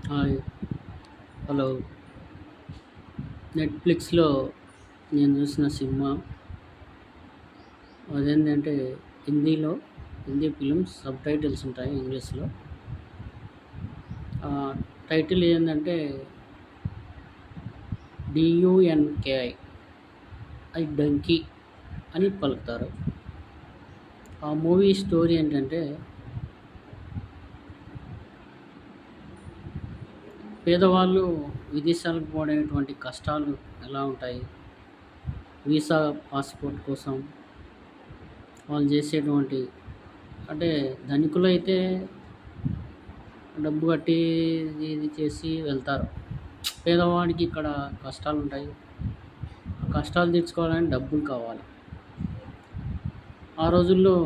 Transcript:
Hi. Hello. నెట్‌ఫ్లిక్స్‌లో నేను చూసిన సినిమా అదేంటంటే హిందీలో హిందీ ఫిల్మ్స్ సబ్‌టైటిల్స్ ఉంటాయి ఇంగ్లీష్‌లో. టైటిల్ ఏందంటే 'డీయూఎన్‌కేఐ' అది 'డంకీ' అని పలుకుతారు. ఆ మూవీ స్టోరీ ఏంటంటే పేదవాళ్ళు విదేశాలకు పోవడానికి కష్టాలు ఎలా ఉంటాయి, వీసా, పాస్‌పోర్ట్ కోసం వాళ్ళు చేసేటువంటి అంటే ధనికులైతే డబ్బు కట్టి ఇది చేసి వెళ్తారు. పేదవాడికి ఇక్కడ కష్టాలుంటాయి. ఆ కష్టాలు తీర్చుకోవాలంటే డబ్బులు కావాలి. ఆ రోజుల్లో